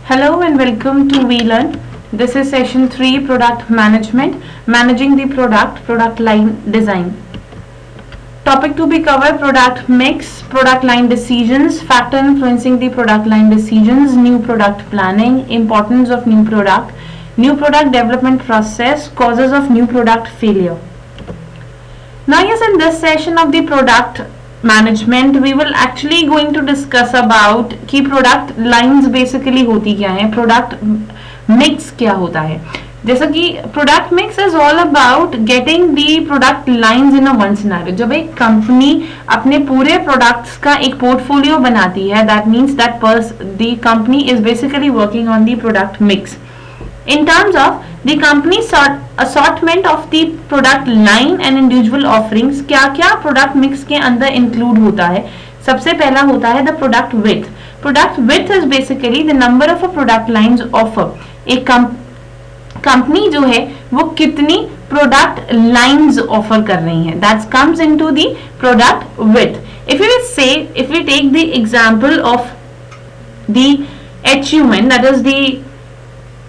Hello and welcome to WeLearn. This is session 3, product management, managing the product line design. Topic to be covered: product mix, product line decisions, factor influencing the product line decisions, new product planning, importance of new product development process, causes of new product failure. Now yes, in this session of the product management we will actually going to discuss about कि product lines basically होती क्या है, product mix क्या होता है. जैसा कि product mix is all about getting the product lines in a one scenario. जब एक कंपनी अपने पूरे products का एक portfolio बनाती है, that means that the company is basically working on the product mix. In terms of the company assortment of the product line and individual offerings, क्या क्या product mix के अंदर include होता है. सबसे पहला होता है the product width. Product width is basically the number of a product lines offer. एक कंपनी जो है वो कितनी product lines offer कर रही है, that comes into the product width. If we take the example of the HUN, that is the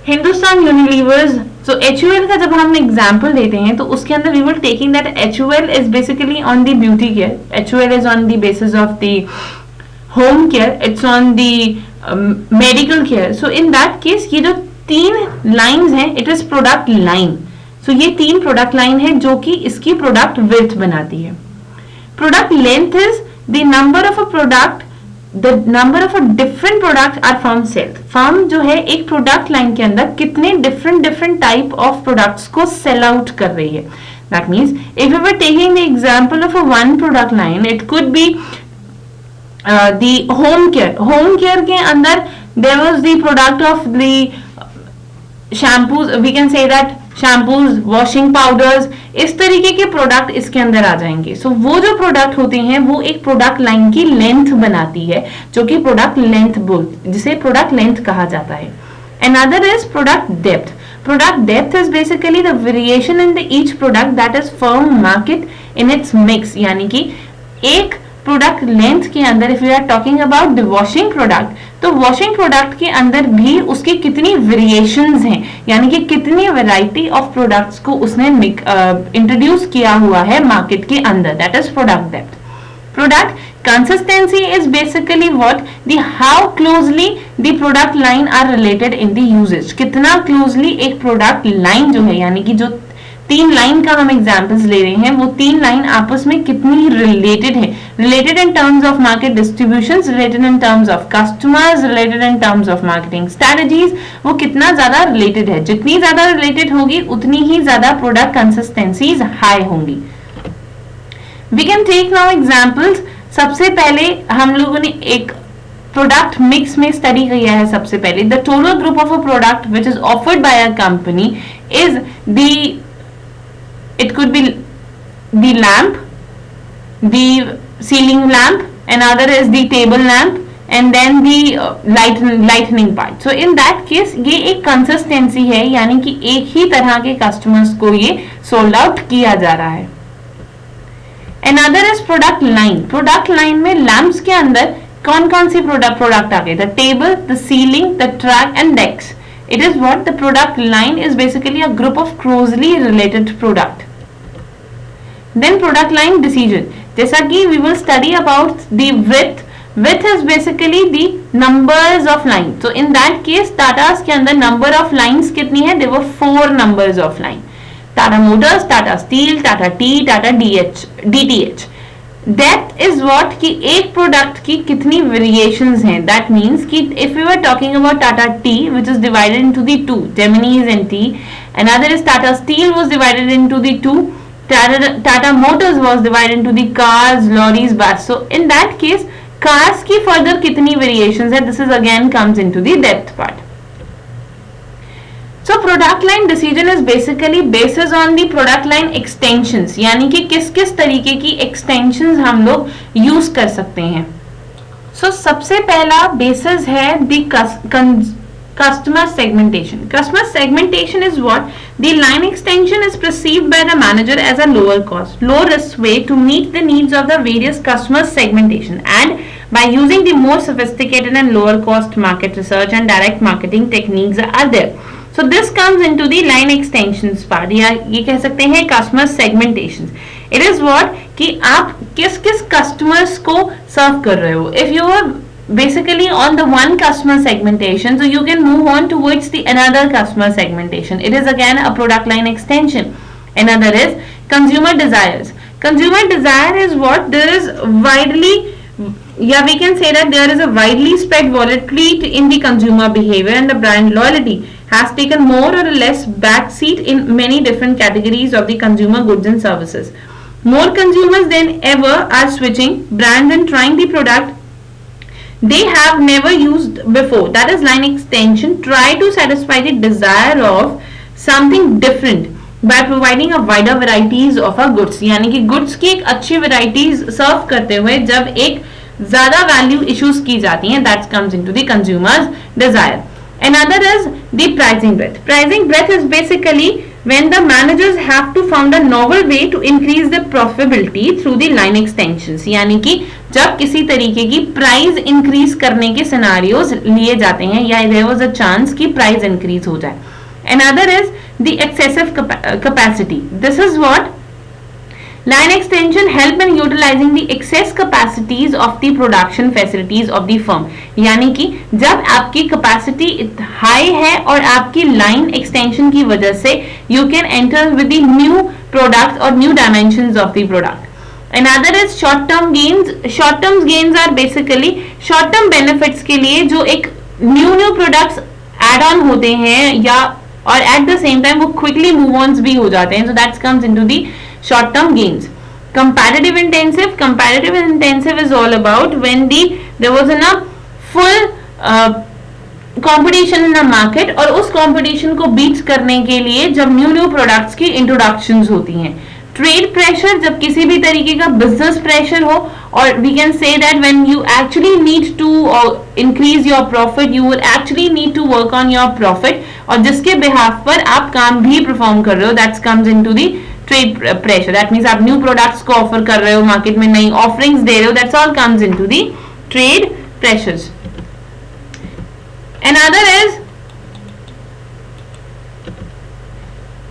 Hindustan Unilevers. So HUL का जब हम एग्जांपल देते हैं तो उसके अंदर we will taking that HUL is basically on the beauty care, HUL is on the basis of the home care, it's on the medical care. So in that case ये जो तीन लाइंस हैं it is product line. So ये तीन product line है जो कि इसकी प्रोडक्ट विड्थ बनाती है. Product length is the number of a product, the number of a different products are firm sell. firm जो है एक प्रोडक्ट लाइन के अंदर कितने different type of products को sell out कर रही है. That means if we were taking the example of a one product line, it could be the home care. home care के अंदर there was the product of the shampoos, we can say that shampoos, washing powders, इस तरीके के product इसके अंदर आ जाएंगे. सो वो जो प्रोडक्ट होते हैं वो एक प्रोडक्ट लाइन की लेंथ बनाती है जो कि प्रोडक्ट लेंथ जिसे प्रोडक्ट लेंथ कहा जाता है. Another is product depth. Product depth is basically the variation in the each product that is firm market in its mix. यानी कि एक प्रोडक्ट लेंथ के अंदर if you are talking about the washing product, तो washing product के अंदर भी उसके कितनी वेरिएशंस हैं, यानी कि कितनी वैरायटी ऑफ प्रोडक्ट्स को उसने इंट्रोड्यूस किया हुआ है मार्केट के अंदर, that is product depth. Product consistency is basically what the how closely the product line are related in the usages. कितना क्लोजली एक प्रोडक्ट लाइन जो है, यानी कि जो तीन लाइन का हम एग्जांपल्स ले रहे हैं, वो तीन लाइन आपस में कितनी रिलेटेड है. Related in terms of market distributions, related in terms of customers, related in terms of marketing strategies. वो कितना ज्यादा रिलेटेड है. जितनी ज्यादा रिलेटेड होगी उतनी ही ज्यादा प्रोडक्ट कंसिस्टेंसीज हाई होंगी. We can take now examples. सबसे पहले हम लोगों ने एक प्रोडक्ट मिक्स में स्टडी किया है. सबसे पहले the total group of a product which is offered by a company is the, it could be the lamp, the ceiling lamp, another is the table lamp, and then the lightning part. So in that case ये एक consistency है, यानी कि एक ही तरह के customers को ये sold out किया जा रहा है. Another is product line. product line में lamps के अंदर कौन कौन सी product आ गए? The table, the ceiling, the track and decks. It is what the product line is basically a group of closely related product. Then product line decision. जैसा कि we will study about the width. Width is basically the numbers of lines. So in that case Tata's के अंदर number of lines कितनी है? There were 4 numbers of line. Tata Motors, Tata Steel, Tata T, Tata DTH. That is what कि एक product की कितनी variations हैं. That means कि if you are talking about Tata tea which is divided into the two, Geminis and tea. Another is Tata steel was divided into the two. Tata Motors was divided into the cars, lorries, bus. So in that case cars की further कितनी variations है, this is again comes into the depth part. So product line decision is basically basis on the product line extensions, यानी कि किस किस तरीके की extensions हम लोग use कर सकते हैं. So सबसे पहला basis है the customer segmentation. Customer segmentation is what? The line extension is perceived by the manager as a lower cost, low risk way to meet the needs of the various customer segmentation and by using the more sophisticated and lower cost market research and direct marketing techniques are there. So this comes into the line extensions part, या ये कह सकते हैं customer segmentation. It is what कि आप किस किस customers को serve कर रहे हो. If you are basically on the one customer segmentation, so you can move on towards the another customer segmentation. It is again a product line extension. Another is consumer desires. Consumer desire is what there is widely, yeah, we can say that there is a widely spread volatility in the consumer behavior, and the brand loyalty has taken more or less backseat in many different categories of the consumer goods and services. More consumers than ever are switching brands and trying the product they have never used before. That is line extension. Try to satisfy the desire of something different by providing a wider varieties of our goods. यानी कि goods की एक अच्छी varieties serve करते हुए जब एक ज़्यादा value issues की जाती हैं, that comes into the consumer's desire. Another is the pricing breadth. Pricing breadth is basically when the managers have to find a novel way to increase the profitability through the line extensions. यानी कि जब किसी तरीके की price increase करने के scenarios लिए जाते हैं या there was a chance कि प्राइस इंक्रीज हो जाए. Another is the excessive capacity. This is what line extension help in utilizing the excess capacities of the production facilities of the firm. यानी कि जब आपकी capacity high है और आपकी line extension की वजह से you can enter with the new products or new dimensions of the product. Another is short term gains. Short term gains are basically short term benefits के लिए जो एक new products add on होते हैं या और at the same time वो quickly move ons भी हो जाते हैं. So that comes into the short term gains. Comparative intensive is all about when there was enough full competition in the market और उस competition को beat करने के लिए जब new products की introductions होती हैं. Trade pressure जब किसी भी तरीके का business pressure हो और we can say that when you actually need to increase your profit, you will actually need to work on your profit और जिसके behalf पर आप काम भी perform कर रहे हो, that comes into the trade pressure. That means आप new products को offer कर रहे हो, market में नई offerings दे रहे हो, that's all comes into the trade pressures. Another is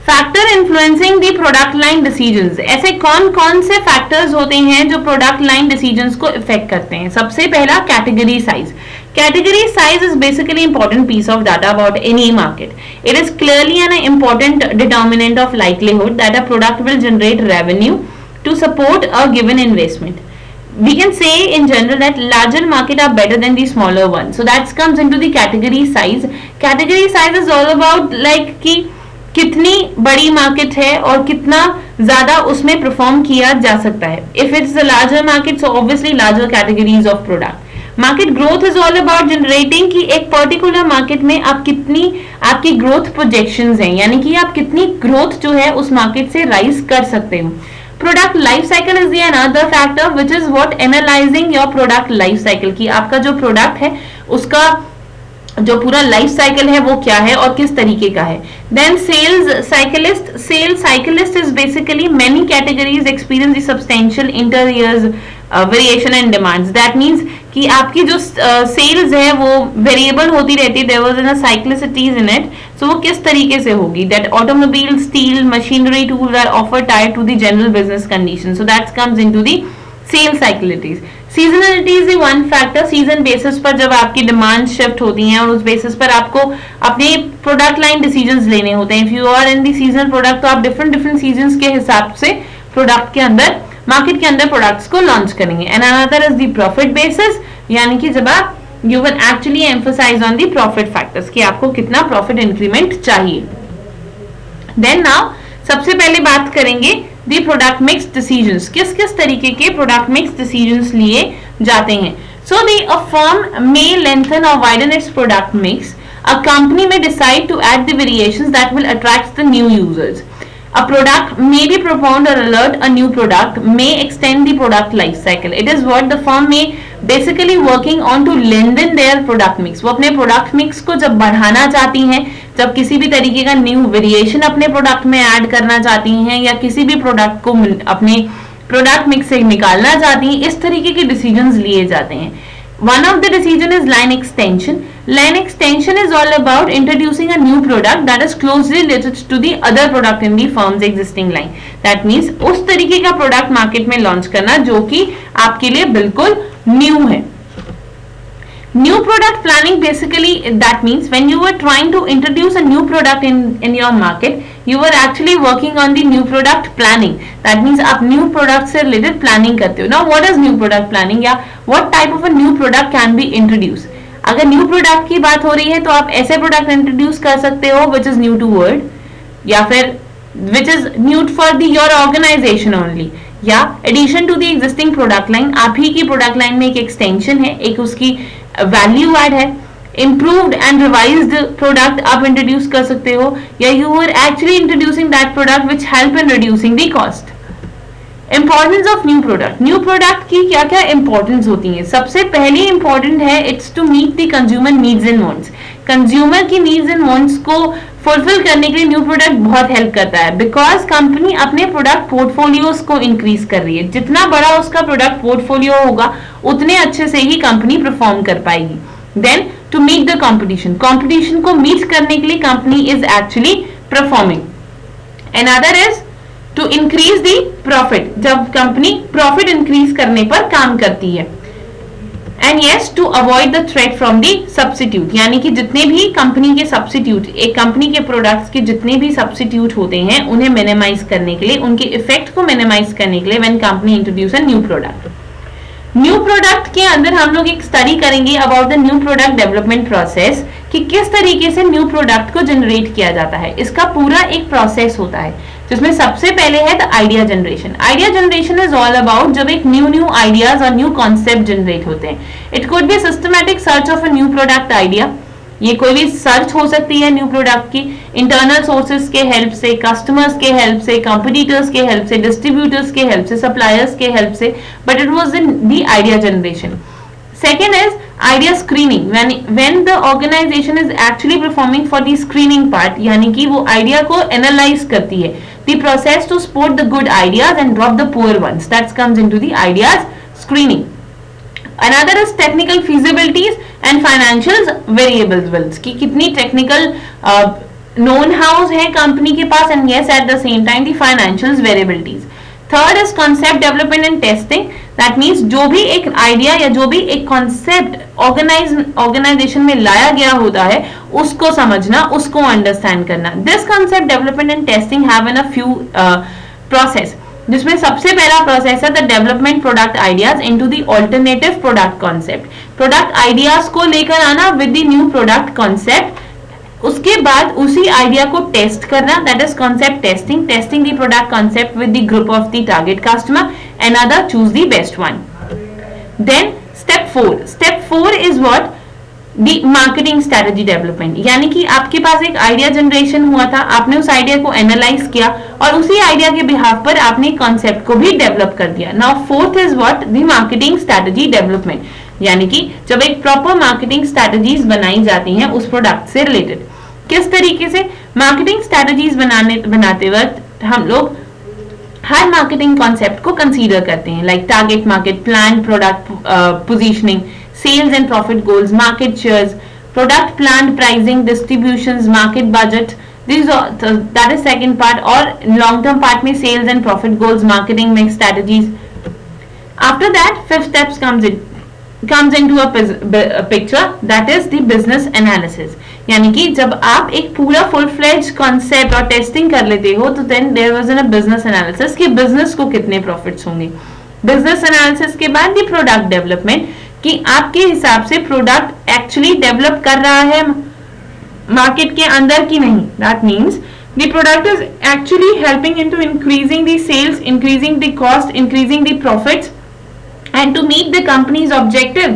factor influencing the product line decisions. ऐसे कौन कौन से फैक्टर्स होते हैं जो प्रोडक्ट लाइन डिसीजंस को इफेक्ट करते हैं. सबसे पहला category size. Category size is basically important piece of data about any market. It is clearly an important determinant of likelihood that a product will generate revenue to support a given investment. We can say in general that larger market are better than the smaller ones. So that comes into the category size. Category size is all about like कि कितनी बड़ी market है और कितना ज्यादा उसमें perform किया जा सकता है. If it's a larger market, so obviously larger categories of product. Market growth is all about generating कि एक पर्टिकुलर मार्केट में आप कितनी आपकी ग्रोथ प्रोजेक्शंस हैं, यानी कि आप कितनी ग्रोथ जो है उस मार्केट से राइज कर सकते हो. Product life cycle is the another factor which is what analysing your product life cycle की आपका जो प्रोडक्ट है उसका जो पूरा लाइफ साइकिल है वो क्या है और किस तरीके का है. Then sales cyclist is basically many categories experience the substantial inter years variation and demands. That means कि आपकी जो सेल्स है वो वेरिएबल होती रहती है. There was in cyclicities in it. So वो किस तरीके से होगी. That automobile steel machinery tools are offer tied to the general business condition. So that comes into the sale cyclicities. Seasonality is the one factor. Season basis पर जब आपकी demand shift होती हैं और उस बेसिस पर आपको अपने प्रोडक्ट लाइन डिसीजंस लेने होते हैं. If you are in the seasonal product तो आप डिफरेंट सीजन्स के हिसाब से प्रोडक्ट के अंदर मार्केट के अंदर प्रोडक्ट्स को लॉन्च करेंगे. And another is the profit basis, यानी कि जब आप you will actually emphasize on the profit factors कि आपको कितना प्रॉफिट इंक्रीमेंट चाहिए. देन नाउ सबसे पहले बात करेंगे दी प्रोडक्ट मिक्स डिसीजंस. किस किस तरीके के प्रोडक्ट मिक्स डिसीजंस लिए जाते हैं. So a firm may lengthen or widen its product mix. A company may decide to add the variations that will attract the new users. A product may be propound or alert a new product may extend the product life cycle. It is what the firm may basically working on to lengthen their product mix. वो अपने product mix को जब बढ़ाना चाहती हैं, जब किसी भी तरीके का न्यू वेरिएशन अपने प्रोडक्ट में ऐड करना चाहती हैं या किसी भी प्रोडक्ट को अपने प्रोडक्ट मिक्स से निकालना चाहती हैं, इस तरीके के डिसीजंस लिए जाते हैं. One of the decision is line extension. Line extension is all about introducing a new product that is closely related to the other product in the firm's existing line. That means उस तरीके का product market में launch करना जो कि आपके लिए बिल्कुल न्यू है. New product planning basically that means when you were trying to introduce a new product in your market, you were actually working on the new product planning. That means आप new product से related planning करते हो. Now what is new product planning या what type of a new product can be introduced? अगर new product की बात हो रही है तो आप ऐसे product introduce कर सकते हो which is new to world या फिर which is new for the your organization only या addition to the existing product line. आप ही की product line में एक extension है, एक उसकी वैल्यू ऐड है, इम्प्रूव्ड एंड रिवाइज्ड प्रोडक्ट आप इंट्रोड्यूस कर सकते हो या you are actually introducing that product which help in reducing the cost. Importance of new product. New product की क्या क्या इंपॉर्टेंस होती है? सबसे पहली इंपॉर्टेंट है it's to meet the consumer needs and wants. Consumer की नीड्स एंड वांट्स को फुलफिल करने के लिए न्यू प्रोडक्ट बहुत हेल्प करता है बिकॉज कंपनी अपने प्रोडक्ट पोर्टफोलियोज को इंक्रीज कर रही है. जितना बड़ा उसका प्रोडक्ट पोर्टफोलियो होगा उतने अच्छे से ही कंपनी परफॉर्म कर पाएगी. Then to meet the competition. Competition को मीट करने के लिए company is actually performing. Another is to increase the profit. जब कंपनी प्रॉफिट इंक्रीज करने पर काम करती है. And yes to avoid the threat from the substitute. यानी कि जितने भी कंपनी के सब्स्टिट्यूट, एक कंपनी के प्रोडक्ट्स के जितने भी सब्स्टिट्यूट होते हैं उन्हें मिनिमाइज करने के लिए, उनके इफेक्ट को मिनिमाइज करने के लिए when company introduce a new product. New product के अंदर हम लोग एक स्टडी करेंगे about the new product development process कि किस तरीके से न्यू प्रोडक्ट को जनरेट किया जाता है. इसका पूरा एक प्रोसेस होता है जिसमें सबसे पहले है the idea generation. Idea generation is all about जब एक न्यू आइडियाज और न्यू कॉन्सेप्ट जनरेट होते हैं. It could be systematic search of a new product idea. ये कोई भी सर्च हो सकती है न्यू प्रोडक्ट की इंटरनल सोर्सेज के हेल्प से, कस्टमर्स के हेल्प से, कंपटीटर्स के हेल्प से, डिस्ट्रीब्यूटर्स के हेल्प से, सप्लायर्स के हेल्प से, but it was in the idea generation. Second is idea screening. When the organization is actually performing for the screening part, यानी कि वो आइडिया को एनालाइज करती है. The process to spot the good ideas and drop the poor ones. That comes into the ideas screening. Another is technical feasibilities and financial variables. कि कितनी technical known house है company के पास and yes at the same time the financial variabilities. Third is concept development and testing. That means जो भी एक idea या जो भी एक कॉन्सेप्ट ऑर्गेनाइजेशन में लाया गया होता है उसको समझना, उसको अंडरस्टैंड करना. This concept development and testing have in a few process, जिसमें सबसे पहला प्रोसेस है the development product ideas into the alternative product concept. Product ideas को लेकर आना with the new product concept. उसके बाद उसी आइडिया को टेस्ट करना, that is concept testing. Testing the product concept with the group of the target customer and other choose the best one. Then step 4. Step 4 is what the marketing strategy development. यानी कि आपके पास एक idea generation हुआ था, आपने उस idea को analyse किया और उसी आइडिया के बिहाफ पर आपने कॉन्सेप्ट को भी डेवलप कर दिया. Now fourth is what the marketing strategy development. यानी कि जब एक प्रॉपर मार्केटिंग स्ट्रेटजीज बनाई जाती हैं उस प्रोडक्ट से रिलेटेड. किस तरीके से मार्केटिंग स्ट्रेटजीज बनाते वक्त हम लोग हर मार्केटिंग कॉन्सेप्ट को कंसीडर करते हैं, like target market, plan product positioning, sales and profit goals, market shares, product plan pricing, distributions, market budget. That is second part. और लॉन्ग टर्म पार्ट में sales and profit goals, marketing mix strategies. After that fifth step comes into a picture, that is the business analysis. यानी कि जब आप एक पूरा full fledge concept और testing कर लेते हो तो then there was a business analysis कि बिजनेस को कितने प्रॉफिट्स होंगे. बिजनेस एनालिसिस के बाद द प्रोडक्ट डेवलपमेंट कि आपके हिसाब से प्रोडक्ट एक्चुअली डेवलप कर रहा है मार्केट के अंदर की नहीं. That means the product is actually helping into increasing the sales, increasing the cost, increasing the profits and to meet the company's objective.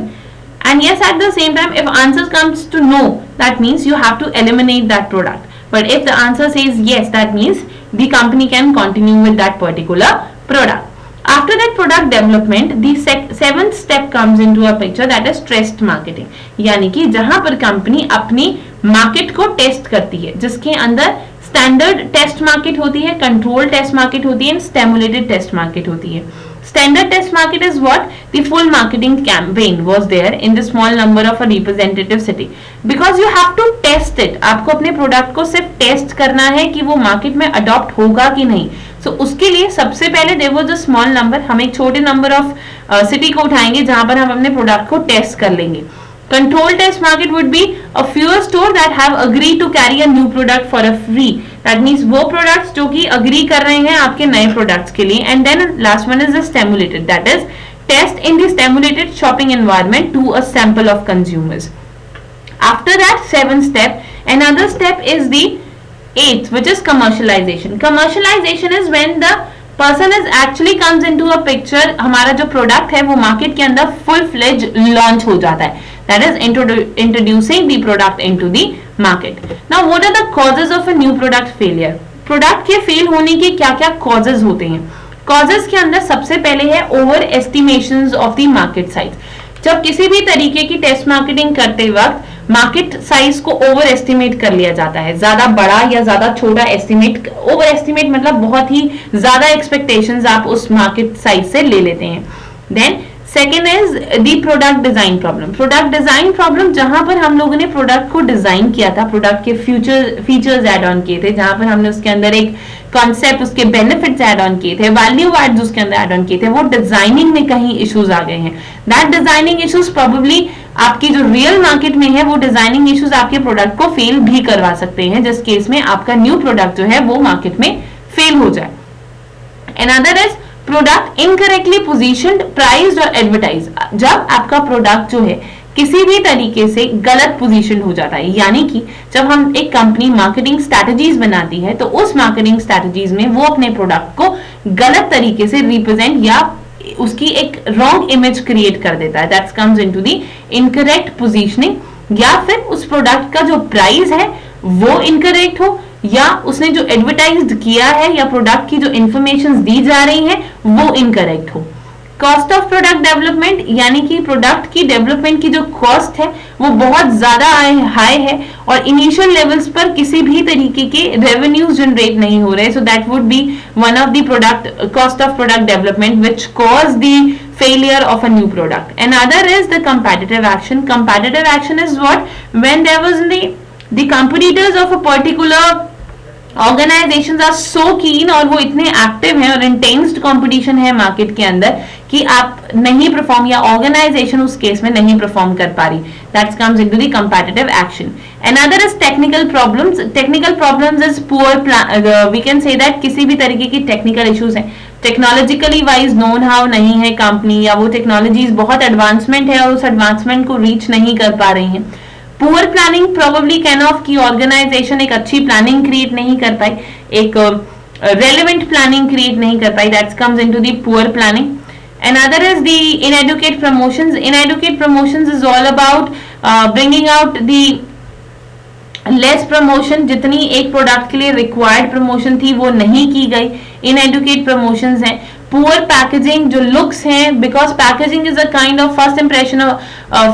And yes, at the same time, if answer comes to no, that means you have to eliminate that product. But if the answer says yes, that means the company can continue with that particular product. After that product development, the seventh step comes into a picture, that is test marketing. यानी कि जहां पर company अपनी market को test करती है, जिसके अंदर स्टैंडर्ड टेस्ट मार्केट होती है, कंट्रोल टेस्ट मार्केट होती है, स्टिमुलेटेड टेस्ट मार्केट होती है. Standard test market is what? The full marketing campaign was there in the small number of a representative city. Because you have to test it. आपको अपने product को सिर्फ test करना है कि वो मार्केट में अडॉप्ट होगा कि नहीं. So उसके लिए सबसे पहले there was a small number. हम एक छोटे नंबर ऑफ सिटी को उठाएंगे जहां पर हम अपने प्रोडक्ट को टेस्ट कर लेंगे. Control test market would be a fewer store that have agreed to carry a new product for a free. That means वो products जो कि agree कर रहे हैं आपके नए products के लिए. And then last one is the stimulated. That is test in the stimulated shopping environment to a sample of consumers. After that, 7th step. Another step is the 8th, which is commercialization. Commercialization is when the person is actually comes into a picture. हमारा जो product है वो market के अंदर full fledged launch हो जाता है. That is introducing the product into the market. Now, what are the causes of a new product failure? Product के fail होने के क्या-क्या causes होते हैं? Causes के अंदर सबसे पहले है over estimations of the market size. जब किसी भी तरीके की टेस्ट मार्केटिंग करते वक्त मार्केट साइज को ओवर एस्टिमेट कर लिया जाता है, ज्यादा बड़ा या ज्यादा छोटा एस्टिमेट. ओवर एस्टिमेट मतलब बहुत ही ज्यादा एक्सपेक्टेशंस आप उस मार्केट साइज से ले लेते हैं. Then second is the product design problem. Product design problem जहां पर हम लोगों ने प्रोडक्ट को डिजाइन किया था, प्रोडक्ट के फीचर्स ऐड ऑन किए थे, जहां पर हमने उसके अंदर एक कॉन्सेप्ट, उसके बेनिफिट्स ऐड ऑन किए थे, वैल्यू एड्स उसके अंदर ऐड ऑन किए थे, वो डिजाइनिंग में कहीं इश्यूज आ गए हैं. दैट डिजाइनिंग इश्यूज प्रोबेबली आपकी जो रियल मार्केट में है वो डिजाइनिंग इश्यूज आपके प्रोडक्ट को फेल भी करवा सकते हैं, जिस केस में आपका न्यू प्रोडक्ट जो है वो मार्केट में फेल हो जाए. Another is product incorrectly positioned, priced और एडवर्टाइज. जब आपका प्रोडक्ट जो है किसी भी तरीके से गलत पोजीशन हो जाता है, यानी कि जब हम एक कंपनी मार्केटिंग स्ट्रैटेजीज बनाती है तो उस मार्केटिंग स्ट्रैटेजीज में वो अपने प्रोडक्ट को गलत तरीके से रिप्रेजेंट या उसकी एक रॉन्ग इमेज क्रिएट कर देता है. That comes into the incorrect positioning. या फिर उस प्रोडक्ट का जो प्राइस है वो इनकरेक्ट हो, या उसने जो एडवर्टाइज्ड किया है या प्रोडक्ट की जो इंफॉर्मेशन दी जा रही है वो इनकरेक्ट हो. कॉस्ट ऑफ प्रोडक्ट डेवलपमेंट, यानी कि प्रोडक्ट की डेवलपमेंट की जो कॉस्ट है वो बहुत ज्यादा हाई है और इनिशियल लेवल्स पर किसी भी तरीके के रेवेन्यूज जनरेट नहीं हो रहे. So that would be one of the product cost of product development which cause the failure of a new product. Another is the competitive action. Competitive action is what? When there was the competitors of a particular organisations are so keen और वो इतने active हैं और इंटेंस्ड competition है market के अंदर कि आप नहीं परफॉर्म या ऑर्गेनाइजेशन उस केस में नहीं परफॉर्म कर पा रही. That comes into the competitive action. Another is technical problems. Technical problems is poor, we can say that किसी भी तरीके की टेक्निकल इश्यूज हैं, टेक्नोलॉजिकली वाइज नोन हाउ नहीं है कंपनी, या वो टेक्नोलॉजीज बहुत एडवांसमेंट है और उस एडवांसमेंट को रीच नहीं कर पा रही हैं. Poor planning probably can of की ऑर्गेनाइजेशन एक अच्छी प्लानिंग क्रिएट नहीं कर पाई, एक रेलेवेंट प्लानिंग क्रिएट नहीं कर पाई. That comes into the poor planning. Another is the inadequate promotions. Inadequate promotions is all about bringing out the less promotion. जितनी एक प्रोडक्ट के लिए रिक्वायर्ड प्रमोशन थी वो नहीं की गई, इनएडुकेट प्रमोशंस हैं. पुअर पैकेजिंग, जो लुक्स हैं, because packaging is a kind of first impression,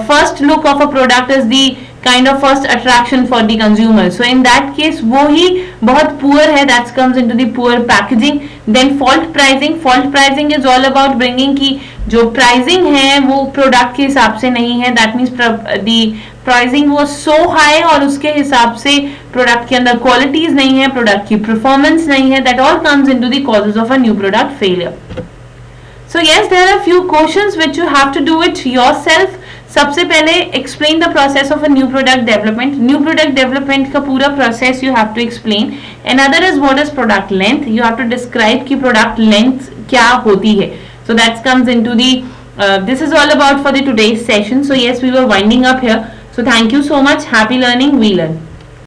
first look of a product is the kind of first attraction for the consumer. So in that case वो ही बहुत poor है. That comes into the poor packaging. Then fault pricing. Fault pricing is all about bringing की जो pricing है वो product के हिसाब से नहीं है. That means the pricing was so high और उसके हिसाब से product के अंदर qualities नहीं है, product की performance नहीं है. That all comes into the causes of a new product failure. So yes, there are a few questions which you have to do it yourself. सबसे पहले explain the process of a new product development. New product development का पूरा process you have to explain. Another is what is product length. You have to describe कि product length क्या होती है. So that comes into the this is all about for the today's session. So yes, we were winding up here. So thank you so much. Happy learning. We learn.